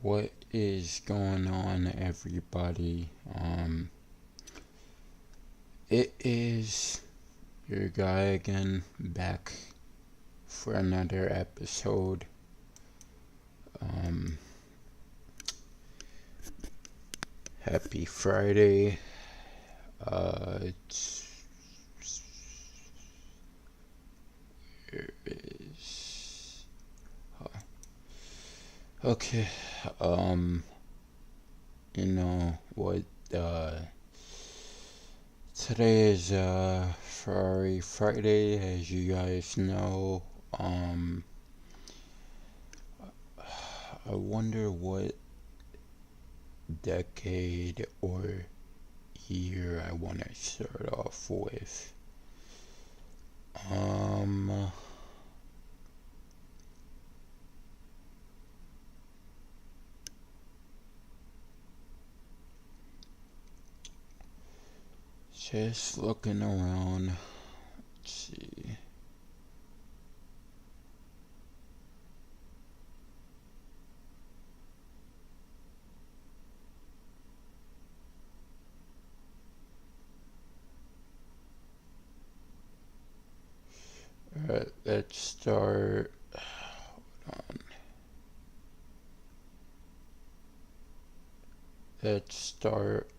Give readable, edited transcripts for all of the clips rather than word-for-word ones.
What is going on, everybody? It is your guy again, back for another episode. Happy Friday. Here is. Okay. You know what? Today is Ferrari Friday, as you guys know. I wonder what decade or year I want to start off with. Just looking around. Let's see. Alright, let's start. Hold on. Let's start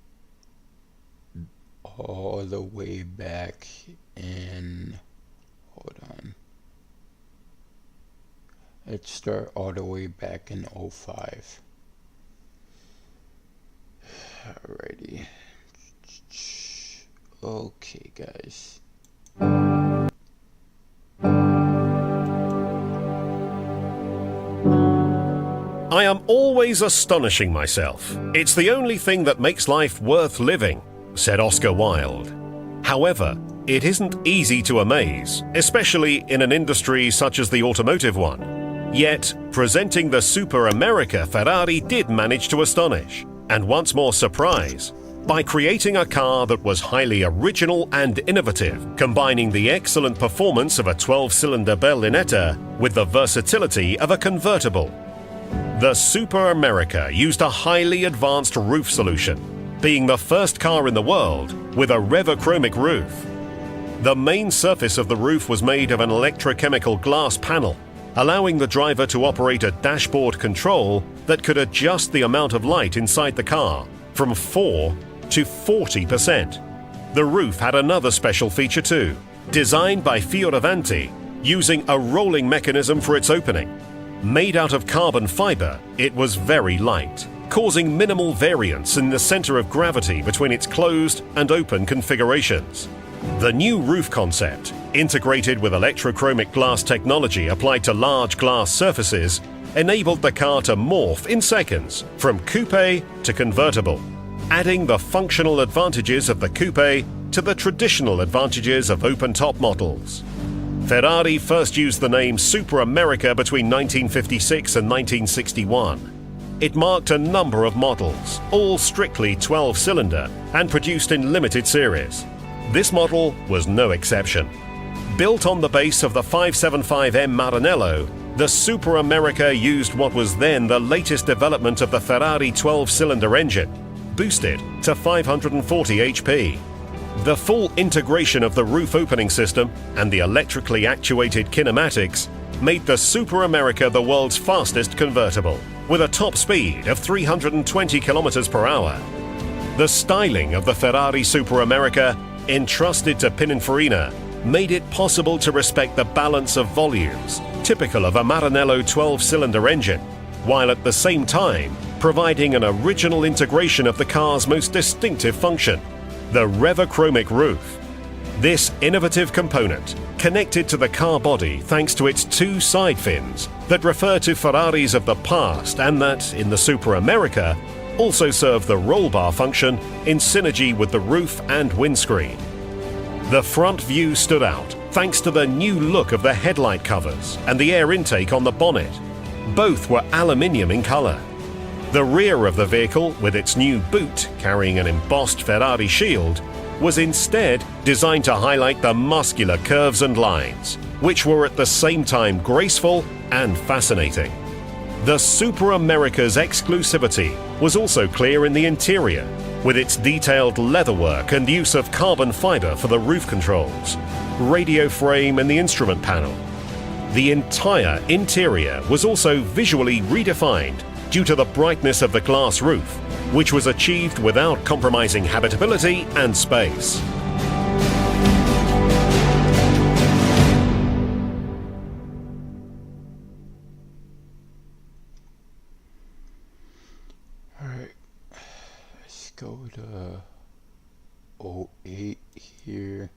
all the way back in. Hold on. Let's start all the way back in '05. Alrighty. Okay, guys. I am always astonishing myself. It's the only thing that makes life worth living, said Oscar Wilde. However, it isn't easy to amaze, especially in an industry such as the automotive one. Yet, presenting the Super America, Ferrari did manage to astonish, and once more surprise, by creating a car that was highly original and innovative, combining the excellent performance of a 12-cylinder berlinetta with the versatility of a convertible. The Super America used a highly advanced roof solution, being the first car in the world with a revochromic roof. The main surface of the roof was made of an electrochemical glass panel, allowing the driver to operate a dashboard control that could adjust the amount of light inside the car from 4 to 40%. The roof had another special feature too, designed by Fioravanti, using a rolling mechanism for its opening. Made out of carbon fiber, it was very light, causing minimal variance in the center of gravity between its closed and open configurations. The new roof concept, integrated with electrochromic glass technology applied to large glass surfaces, enabled the car to morph in seconds from coupe to convertible, adding the functional advantages of the coupe to the traditional advantages of open-top models. Ferrari first used the name Super America between 1956 and 1961. It marked a number of models, all strictly 12-cylinder and produced in limited series. This model was no exception. Built on the base of the 575M Maranello, the Super America used what was then the latest development of the Ferrari 12-cylinder engine, boosted to 540 HP. The full integration of the roof opening system and the electrically actuated kinematics made the Super America the world's fastest convertible, with a top speed of 320 km per hour. The styling of the Ferrari Super America, entrusted to Pininfarina, made it possible to respect the balance of volumes, typical of a Maranello 12-cylinder engine, while at the same time providing an original integration of the car's most distinctive function, the revochromic roof. This innovative component connected to the car body thanks to its two side fins that refer to Ferraris of the past and that, in the Super America, also serve the roll bar function in synergy with the roof and windscreen. The front view stood out thanks to the new look of the headlight covers and the air intake on the bonnet. Both were aluminium in color. The rear of the vehicle, with its new boot carrying an embossed Ferrari shield, was instead designed to highlight the muscular curves and lines, which were at the same time graceful and fascinating. The Super America's exclusivity was also clear in the interior, with its detailed leatherwork and use of carbon fiber for the roof controls, radio frame and the instrument panel. The entire interior was also visually redefined due to the brightness of the glass roof, which was achieved without compromising habitability and space. Alright, let's go to 08 here.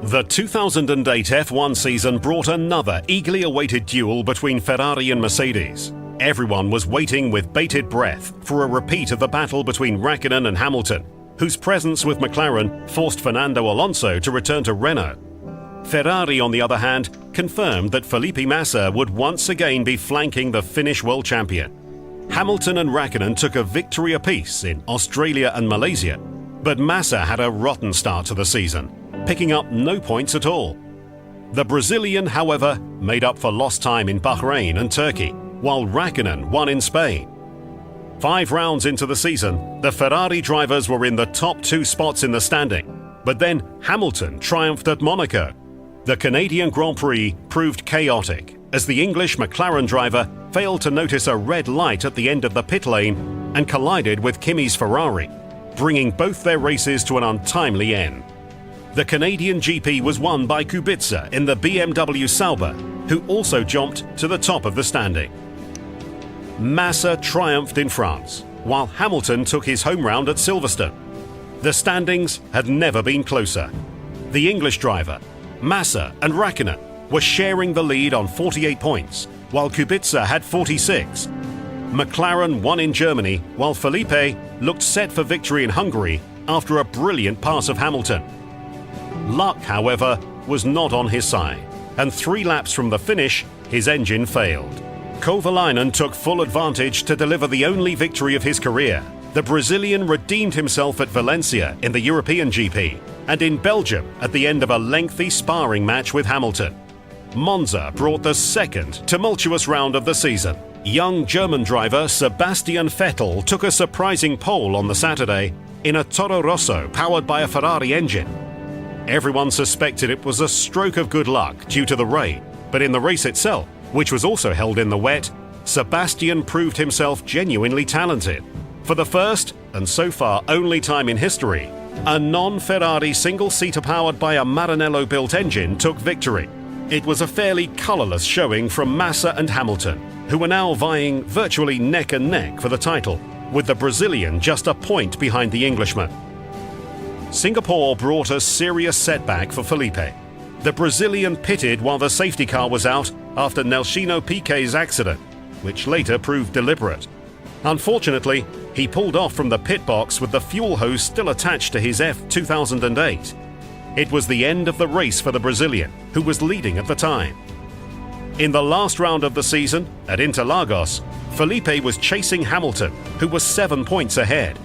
The 2008 F1 season brought another eagerly awaited duel between Ferrari and Mercedes. Everyone was waiting with bated breath for a repeat of the battle between Raikkonen and Hamilton, whose presence with McLaren forced Fernando Alonso to return to Renault. Ferrari, on the other hand, confirmed that Felipe Massa would once again be flanking the Finnish world champion. Hamilton and Raikkonen took a victory apiece in Australia and Malaysia, but Massa had a rotten start to the season, picking up no points at all. The Brazilian, however, made up for lost time in Bahrain and Turkey, while Raikkonen won in Spain. 5 rounds into the season, the Ferrari drivers were in the top 2 spots in the standing, but then Hamilton triumphed at Monaco. The Canadian Grand Prix proved chaotic, as the English McLaren driver failed to notice a red light at the end of the pit lane and collided with Kimi's Ferrari, bringing both their races to an untimely end. The Canadian GP was won by Kubica in the BMW Sauber, who also jumped to the top of the standing. Massa triumphed in France, while Hamilton took his home round at Silverstone. The standings had never been closer. The English driver, Massa and Raikkonen were sharing the lead on 48 points, while Kubica had 46. McLaren won in Germany, while Felipe looked set for victory in Hungary after a brilliant pass of Hamilton. Luck, however, was not on his side, and 3 laps from the finish, his engine failed. Kovalainen took full advantage to deliver the only victory of his career. The Brazilian redeemed himself at Valencia in the European GP, and in Belgium at the end of a lengthy sparring match with Hamilton. Monza brought the second tumultuous round of the season. Young German driver Sebastian Vettel took a surprising pole on the Saturday in a Toro Rosso powered by a Ferrari engine. Everyone suspected it was a stroke of good luck due to the rain, but in the race itself, which was also held in the wet, Sebastian proved himself genuinely talented. For the first, and so far only time in history, a non-Ferrari single-seater powered by a Maranello-built engine took victory. It was a fairly colourless showing from Massa and Hamilton, who were now vying virtually neck and neck for the title, with the Brazilian just a point behind the Englishman. Singapore brought a serious setback for Felipe. The Brazilian pitted while the safety car was out after Nelsinho Piquet's accident, which later proved deliberate. Unfortunately, he pulled off from the pit box with the fuel hose still attached to his F2008. It was the end of the race for the Brazilian, who was leading at the time. In the last round of the season, at Interlagos, Felipe was chasing Hamilton, who was 7 points ahead.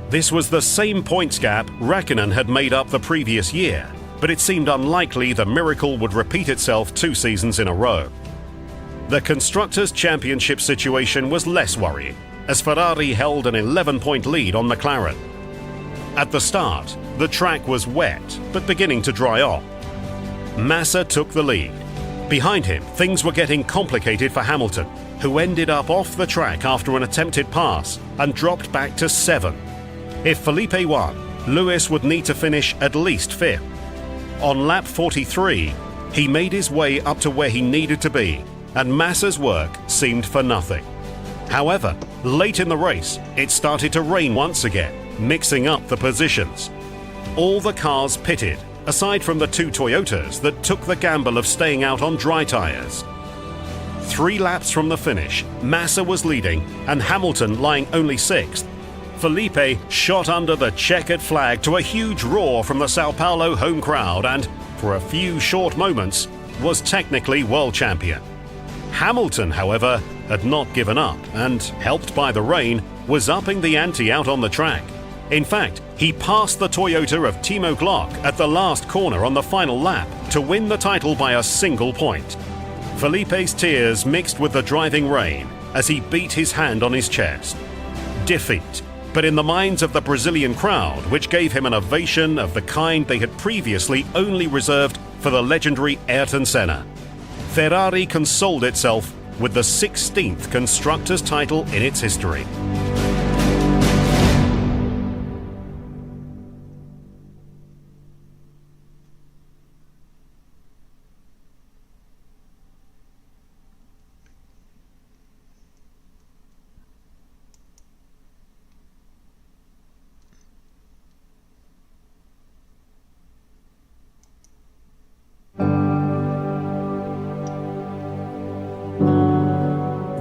This was the same points gap Raikkonen had made up the previous year, but it seemed unlikely the miracle would repeat itself 2 seasons in a row. The Constructors' Championship situation was less worrying, as Ferrari held an 11-point lead on McLaren. At the start, the track was wet, but beginning to dry off. Massa took the lead. Behind him, things were getting complicated for Hamilton, who ended up off the track after an attempted pass and dropped back to 7. If Felipe won, Lewis would need to finish at least 5th. On lap 43, he made his way up to where he needed to be, and Massa's work seemed for nothing. However, late in the race, it started to rain once again, mixing up the positions. All the cars pitted, aside from the 2 Toyotas that took the gamble of staying out on dry tyres. 3 laps from the finish, Massa was leading and Hamilton lying only 6th. Felipe shot under the checkered flag to a huge roar from the Sao Paulo home crowd and, for a few short moments, was technically world champion. Hamilton, however, had not given up and, helped by the rain, was upping the ante out on the track. In fact, he passed the Toyota of Timo Glock at the last corner on the final lap to win the title by a single point. Felipe's tears mixed with the driving rain as he beat his hand on his chest. Defeat, but in the minds of the Brazilian crowd, which gave him an ovation of the kind they had previously only reserved for the legendary Ayrton Senna. Ferrari consoled itself with the 16th Constructors' title in its history.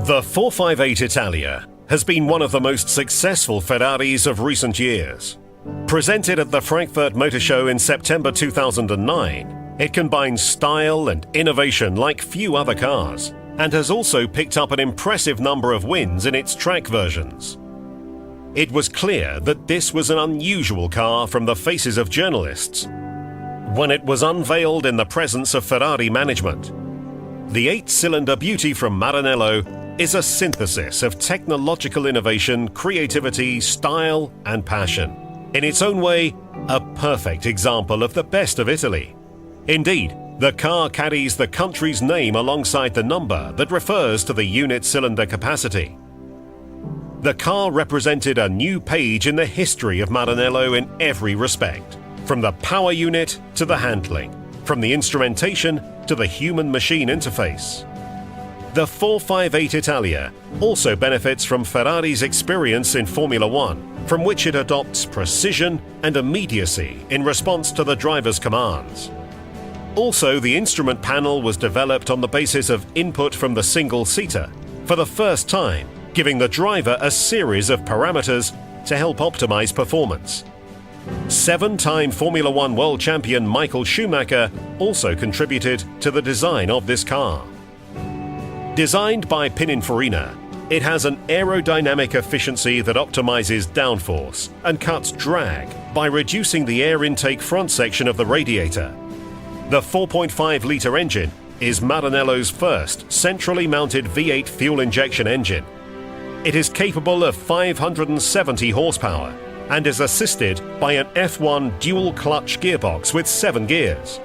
The 458 Italia has been one of the most successful Ferraris of recent years. Presented at the Frankfurt Motor Show in September 2009, it combines style and innovation like few other cars, and has also picked up an impressive number of wins in its track versions. It was clear that this was an unusual car from the faces of journalists when it was unveiled in the presence of Ferrari management. The 8-cylinder beauty from Maranello is a synthesis of technological innovation, creativity, style, and passion. In its own way, a perfect example of the best of Italy. Indeed, the car carries the country's name alongside the number that refers to the unit cylinder capacity. The car represented a new page in the history of Maranello in every respect, from the power unit to the handling, from the instrumentation to the human-machine interface. The 458 Italia also benefits from Ferrari's experience in Formula One, from which it adopts precision and immediacy in response to the driver's commands. Also, the instrument panel was developed on the basis of input from the single-seater, for the first time giving the driver a series of parameters to help optimize performance. 7-time Formula One world champion Michael Schumacher also contributed to the design of this car. Designed by Pininfarina, it has an aerodynamic efficiency that optimizes downforce and cuts drag by reducing the air intake front section of the radiator. The 4.5-litre engine is Maranello's first centrally mounted V8 fuel injection engine. It is capable of 570 horsepower and is assisted by an F1 dual-clutch gearbox with 7 gears.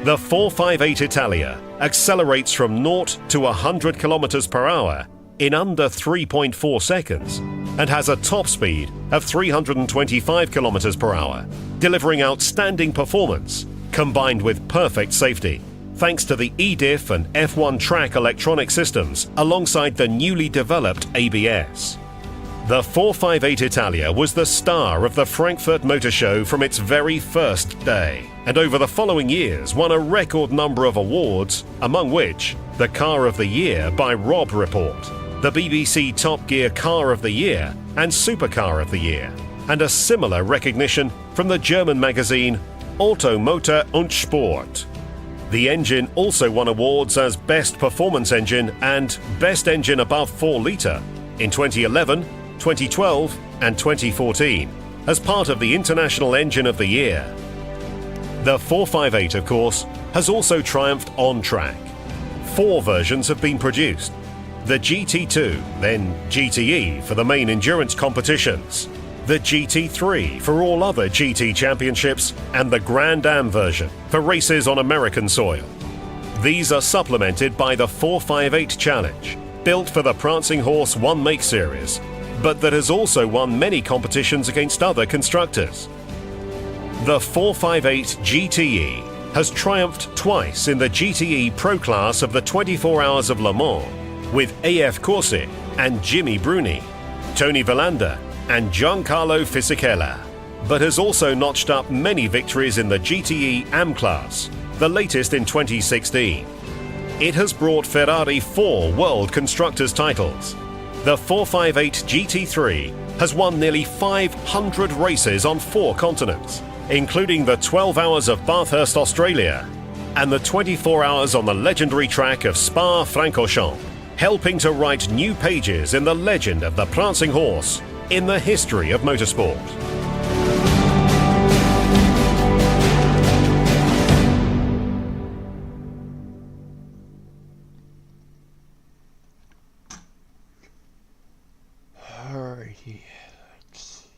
The 458 Italia accelerates from 0 to 100 km per hour in under 3.4 seconds and has a top speed of 325 km per hour, delivering outstanding performance combined with perfect safety, thanks to the eDiff and F1 track electronic systems alongside the newly developed ABS. The 458 Italia was the star of the Frankfurt Motor Show from its very first day, and over the following years won a record number of awards, among which the Car of the Year by Rob Report, the BBC Top Gear Car of the Year and Supercar of the Year, and a similar recognition from the German magazine Auto Motor und Sport. The engine also won awards as Best Performance Engine and Best Engine Above 4 litre in 2011, 2012 and 2014 as part of the International Engine of the Year. The 458, of course, has also triumphed on track. 4 versions have been produced. The GT2, then GTE for the main endurance competitions, the GT3 for all other GT championships, and the Grand Am version for races on American soil. These are supplemented by the 458 Challenge, built for the Prancing Horse One Make series, but that has also won many competitions against other constructors. The 458 GTE has triumphed twice in the GTE Pro class of the 24 Hours of Le Mans with AF Corse and Jimmy Bruni, Tony Villander and Giancarlo Fisichella, but has also notched up many victories in the GTE AM class, the latest in 2016. It has brought Ferrari 4 World Constructors titles. The 458 GT3 has won nearly 500 races on 4 continents, including the 12 Hours of Bathurst, Australia, and the 24 hours on the legendary track of Spa-Francorchamps, helping to write new pages in the legend of the prancing horse in the history of motorsport. Alrighty, let's see.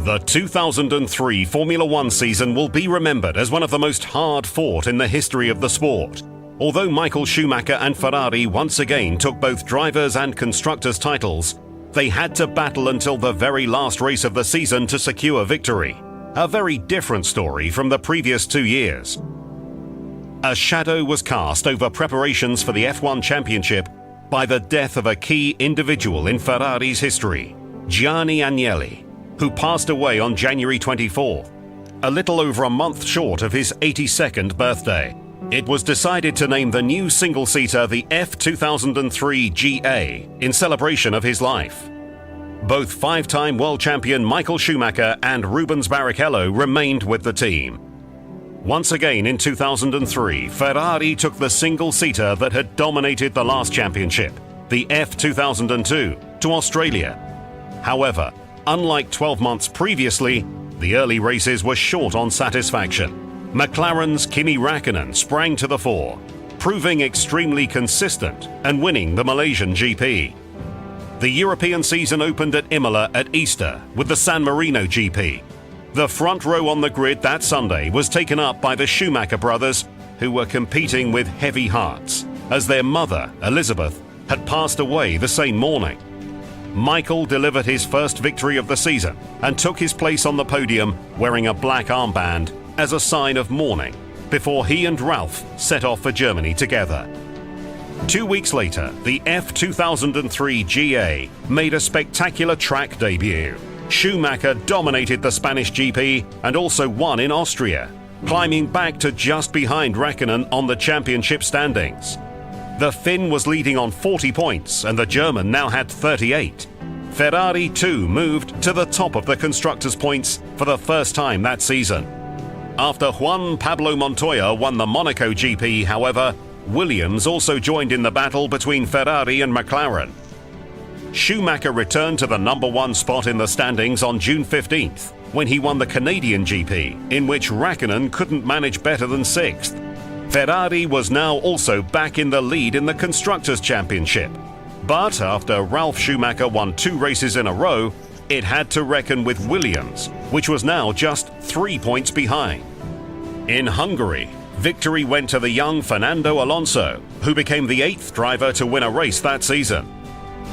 The 2003 Formula One season will be remembered as one of the most hard-fought in the history of the sport. Although Michael Schumacher and Ferrari once again took both drivers' and constructors' titles, they had to battle until the very last race of the season to secure victory. A very different story from the previous 2 years. A shadow was cast over preparations for the F1 Championship by the death of a key individual in Ferrari's history, Gianni Agnelli, who passed away on January 24th, a little over a month short of his 82nd birthday. It was decided to name the new single-seater the F2003 GA in celebration of his life. Both five-time world champion Michael Schumacher and Rubens Barrichello remained with the team. Once again in 2003, Ferrari took the single-seater that had dominated the last championship, the F2002, to Australia. However, unlike 12 months previously, the early races were short on satisfaction. McLaren's Kimi Räikkönen sprang to the fore, proving extremely consistent and winning the Malaysian GP. The European season opened at Imola at Easter with the San Marino GP. The front row on the grid that Sunday was taken up by the Schumacher brothers, who were competing with heavy hearts, as their mother, Elizabeth, had passed away the same morning. Michael delivered his first victory of the season and took his place on the podium wearing a black armband as a sign of mourning before he and Ralf set off for Germany together. 2 weeks later, the F2003 GA made a spectacular track debut. Schumacher dominated the Spanish GP and also won in Austria, climbing back to just behind Räikkönen on the championship standings. The Finn was leading on 40 points and the German now had 38. Ferrari too moved to the top of the constructors' points for the first time that season. After Juan Pablo Montoya won the Monaco GP, however, Williams also joined in the battle between Ferrari and McLaren. Schumacher returned to the number one spot in the standings on June 15th, when he won the Canadian GP, in which Räikkönen couldn't manage better than 6th. Ferrari was now also back in the lead in the Constructors' Championship. But after Ralf Schumacher won 2 races in a row, it had to reckon with Williams, which was now just 3 points behind. In Hungary, victory went to the young Fernando Alonso, who became the 8th driver to win a race that season.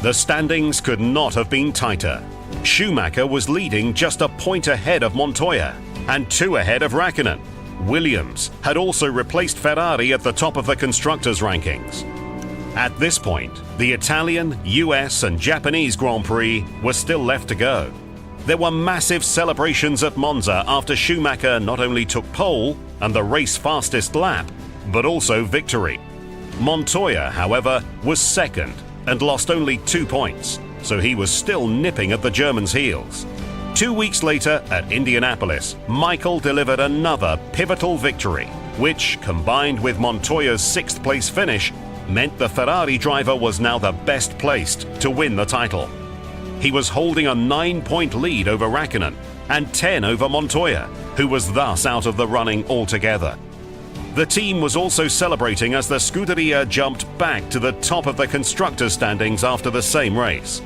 The standings could not have been tighter. Schumacher was leading just a point ahead of Montoya and 2 ahead of Räikkönen. Williams had also replaced Ferrari at the top of the constructors' rankings. At this point, the Italian, US and Japanese Grand Prix were still left to go. There were massive celebrations at Monza after Schumacher not only took pole and the race fastest lap, but also victory. Montoya, however, was second and lost only 2 points, so he was still nipping at the Germans' heels. 2 weeks later at Indianapolis, Michael delivered another pivotal victory, which, combined with Montoya's 6th place finish, meant the Ferrari driver was now the best placed to win the title. He was holding a 9-point lead over Räikkönen and 10 over Montoya, who was thus out of the running altogether. The team was also celebrating as the Scuderia jumped back to the top of the constructors' standings after the same race.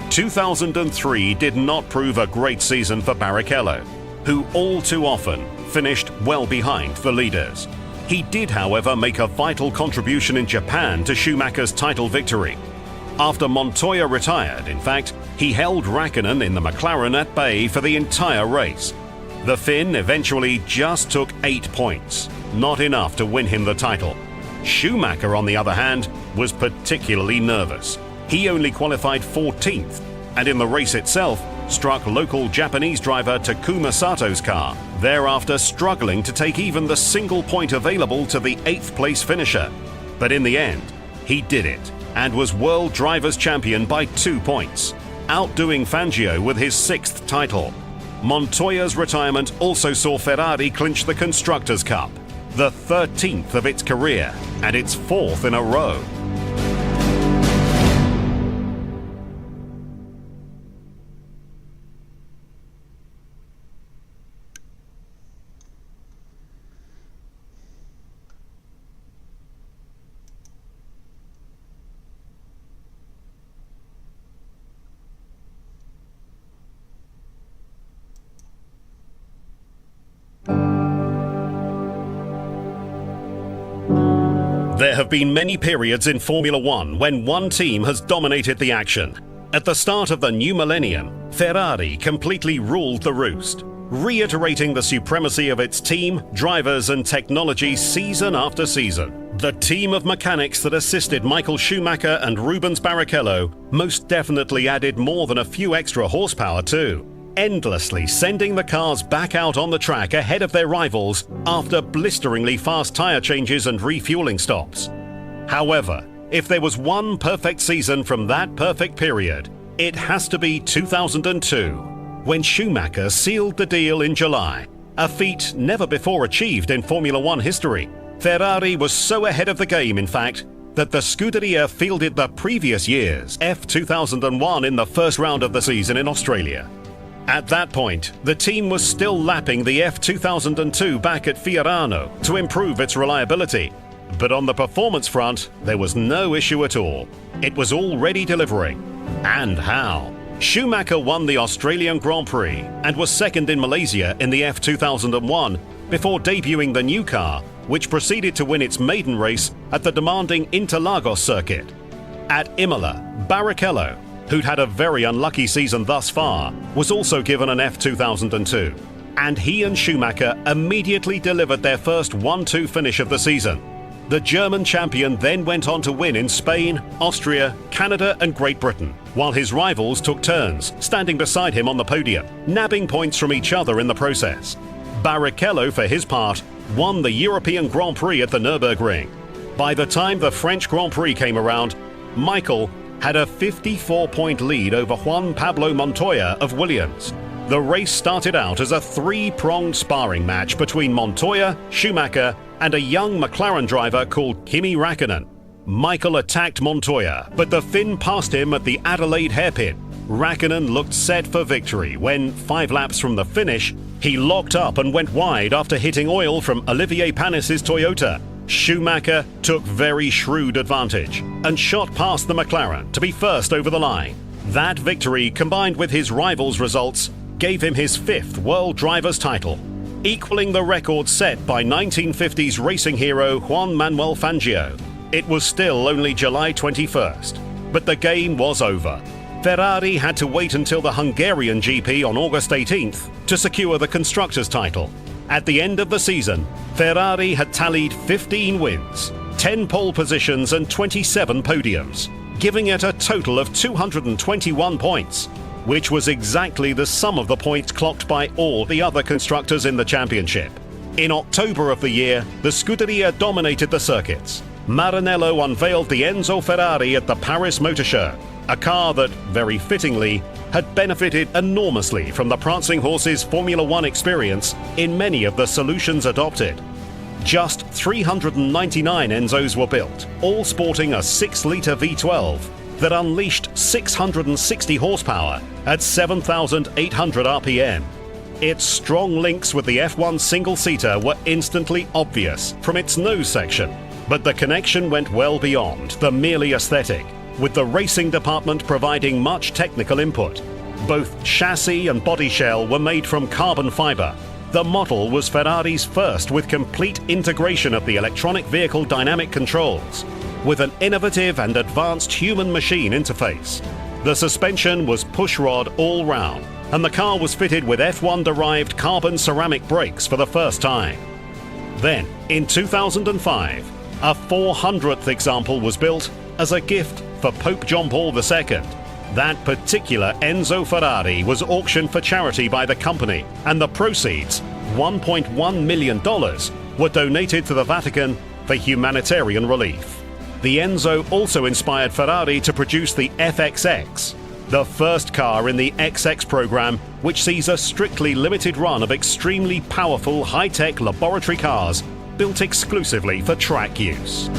2003 did not prove a great season for Barrichello, who all too often finished well behind the leaders. He did, however, make a vital contribution in Japan to Schumacher's title victory. After Montoya retired, in fact, he held Räikkönen in the McLaren at bay for the entire race. The Finn eventually just took 8 points, not enough to win him the title. Schumacher, on the other hand, was particularly nervous. he only qualified 14th, and in the race itself, struck local Japanese driver Takuma Sato's car, thereafter struggling to take even the single point available to the 8th place finisher. But in the end, he did it, and was World Drivers' Champion by 2 points, outdoing Fangio with his 6th title. Montoya's retirement also saw Ferrari clinch the Constructors' Cup, the 13th of its career, and its 4th in a row. There have been many periods in Formula One when one team has dominated the action. At the start of the new millennium, Ferrari completely ruled the roost, reiterating the supremacy of its team, drivers and technology season after season. The team of mechanics that assisted Michael Schumacher and Rubens Barrichello most definitely added more than a few extra horsepower too, endlessly sending the cars back out on the track ahead of their rivals after blisteringly fast tyre changes and refueling stops. However, if there was one perfect season from that perfect period, it has to be 2002, when Schumacher sealed the deal in July, a feat never before achieved in Formula One history. Ferrari was so ahead of the game, in fact, that the Scuderia fielded the previous year's F2001 in the first round of the season in Australia. At that point, the team was still lapping the F2002 back at Fiorano to improve its reliability. But on the performance front, there was no issue at all. It was already delivering. And how? Schumacher won the Australian Grand Prix and was second in Malaysia in the F2001 before debuting the new car, which proceeded to win its maiden race at the demanding Interlagos circuit. At Imola, Barrichello, who'd had a very unlucky season thus far, was also given an F2002, and he and Schumacher immediately delivered their first 1-2 finish of the season. The German champion then went on to win in Spain, Austria, Canada and Great Britain, while his rivals took turns, standing beside him on the podium, nabbing points from each other in the process. Barrichello, for his part, won the European Grand Prix at the Nürburgring. By the time the French Grand Prix came around, Michael had a 54-point lead over Juan Pablo Montoya of Williams. The race started out as a three-pronged sparring match between Montoya, Schumacher, and a young McLaren driver called Kimi Räikkönen. Michael attacked Montoya, but the Finn passed him at the Adelaide hairpin. Räikkönen looked set for victory when, 5 laps from the finish, he locked up and went wide after hitting oil from Olivier Panis's Toyota. Schumacher took very shrewd advantage and shot past the McLaren to be first over the line. That victory, combined with his rivals' results, gave him his 5th World Drivers' title, equaling the record set by 1950s racing hero Juan Manuel Fangio. It was still only July 21st, but the game was over. Ferrari had to wait until the Hungarian GP on August 18th to secure the Constructors' title. At the end of the season, Ferrari had tallied 15 wins, 10 pole positions and 27 podiums, giving it a total of 221 points, which was exactly the sum of the points clocked by all the other constructors in the championship. In October of the year, the Scuderia dominated the circuits. Maranello unveiled the Enzo Ferrari at the Paris Motor Show, a car that, very fittingly, had benefited enormously from the Prancing Horses Formula One experience in many of the solutions adopted. Just 399 Enzos were built, all sporting a 6-litre V12 that unleashed 660 horsepower at 7,800 RPM. Its strong links with the F1 single-seater were instantly obvious from its nose section, but the connection went well beyond the merely aesthetic, with the racing department providing much technical input. Both chassis and body shell were made from carbon fiber. The model was Ferrari's first with complete integration of the electronic vehicle dynamic controls, with an innovative and advanced human-machine interface. The suspension was pushrod all round, and the car was fitted with F1-derived carbon ceramic brakes for the first time. Then, in 2005, a 400th example was built as a gift for Pope John Paul II. That particular Enzo Ferrari was auctioned for charity by the company, and the proceeds, $1.1 million, were donated to the Vatican for humanitarian relief. The Enzo also inspired Ferrari to produce the FXX, the first car in the XX program, which sees a strictly limited run of extremely powerful high-tech laboratory cars built exclusively for track use.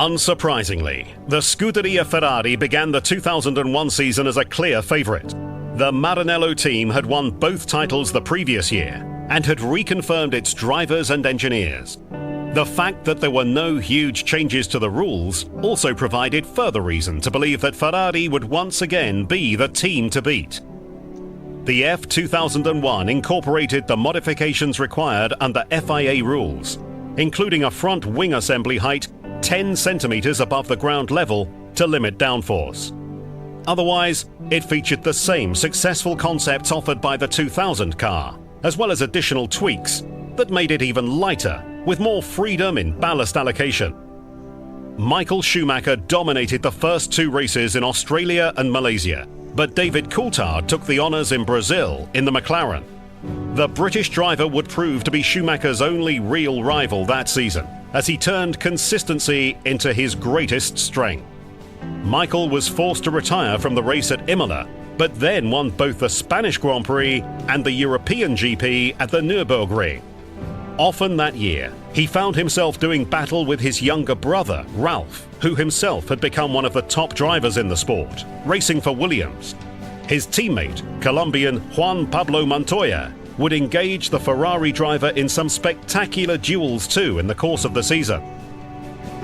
Unsurprisingly, the Scuderia Ferrari began the 2001 season as a clear favourite. The Maranello team had won both titles the previous year and had reconfirmed its drivers and engineers. The fact that there were no huge changes to the rules also provided further reason to believe that Ferrari would once again be the team to beat. The F2001 incorporated the modifications required under FIA rules, including a front wing assembly height 10 centimeters above the ground level to limit downforce. Otherwise, it featured the same successful concepts offered by the 2000 car, as well as additional tweaks that made it even lighter, with more freedom in ballast allocation. Michael Schumacher dominated the first two races in Australia and Malaysia, but David Coulthard took the honours in Brazil in the McLaren. The British driver would prove to be Schumacher's only real rival that season, as he turned consistency into his greatest strength. Michael was forced to retire from the race at Imola, but then won both the Spanish Grand Prix and the European GP at the Nürburgring. Often that year, he found himself doing battle with his younger brother, Ralph, who himself had become one of the top drivers in the sport, racing for Williams. His teammate, Colombian Juan Pablo Montoya, would engage the Ferrari driver in some spectacular duels too in the course of the season.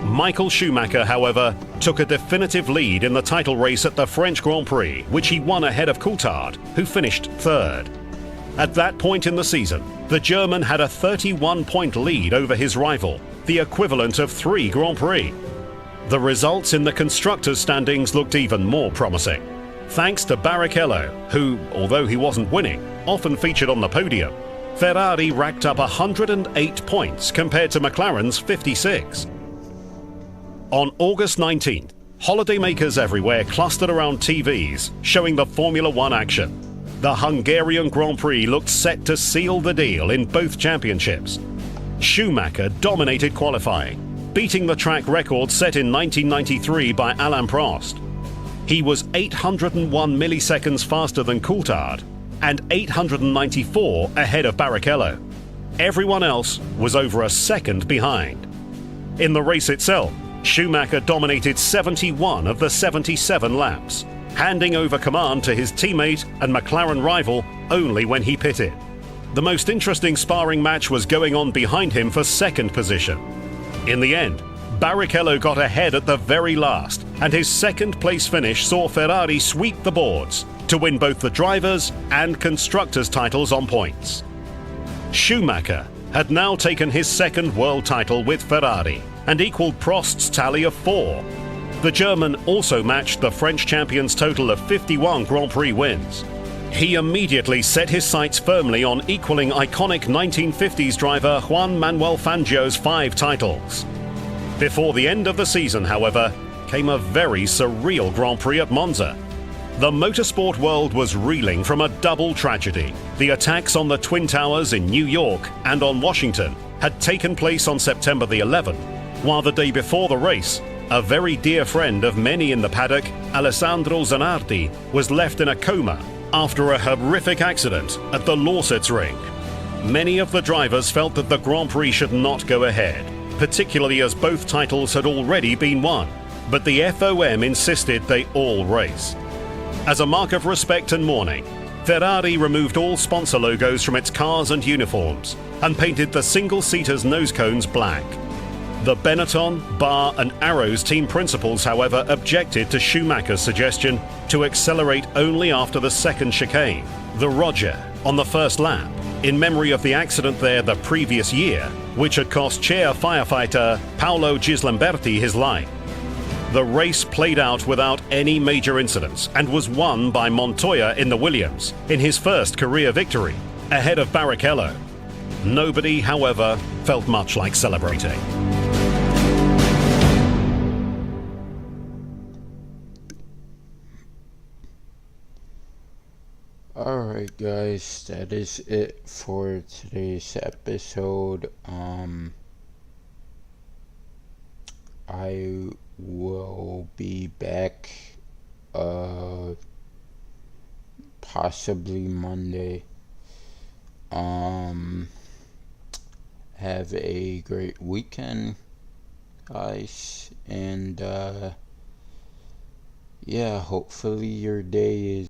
Michael Schumacher, however, took a definitive lead in the title race at the French Grand Prix, which he won ahead of Coulthard, who finished third. At that point in the season, the German had a 31-point lead over his rival, the equivalent of 3 Grand Prix. The results in the constructors' standings looked even more promising. Thanks to Barrichello, who, although he wasn't winning, often featured on the podium, Ferrari racked up 108 points compared to McLaren's 56. On August 19th, holidaymakers everywhere clustered around TVs, showing the Formula One action. The Hungarian Grand Prix looked set to seal the deal in both championships. Schumacher dominated qualifying, beating the track record set in 1993 by Alain Prost. He was 801 milliseconds faster than Coulthard and 894 ahead of Barrichello. Everyone else was over a second behind. In the race itself, Schumacher dominated 71 of the 77 laps, handing over command to his teammate and McLaren rival only when he pitted. The most interesting sparring match was going on behind him for second position. In the end, Barrichello got ahead at the very last, and his second-place finish saw Ferrari sweep the boards to win both the drivers' and constructors' titles on points. Schumacher had now taken his second world title with Ferrari and equalled Prost's tally of 4. The German also matched the French champion's total of 51 Grand Prix wins. He immediately set his sights firmly on equalling iconic 1950s driver Juan Manuel Fangio's 5 titles. Before the end of the season, however, came a very surreal Grand Prix at Monza. The motorsport world was reeling from a double tragedy. The attacks on the Twin Towers in New York and on Washington had taken place on September the 11th, while the day before the race, a very dear friend of many in the paddock, Alessandro Zanardi, was left in a coma after a horrific accident at the Lausitzring. Many of the drivers felt that the Grand Prix should not go ahead, particularly as both titles had already been won, but the FOM insisted they all race. As a mark of respect and mourning, Ferrari removed all sponsor logos from its cars and uniforms and painted the single-seaters nose cones black. The Benetton, Bar and Arrows team principals, however, objected to Schumacher's suggestion to accelerate only after the second chicane, the Roger, on the first lap, in memory of the accident there the previous year, which had cost chair firefighter Paolo Gislamberti his life. The race played out without any major incidents and was won by Montoya in the Williams in his first career victory, ahead of Barrichello. Nobody, however, felt much like celebrating. Alright guys, that is it for today's episode. I will be back possibly Monday. Have a great weekend, guys, and yeah, hopefully your day is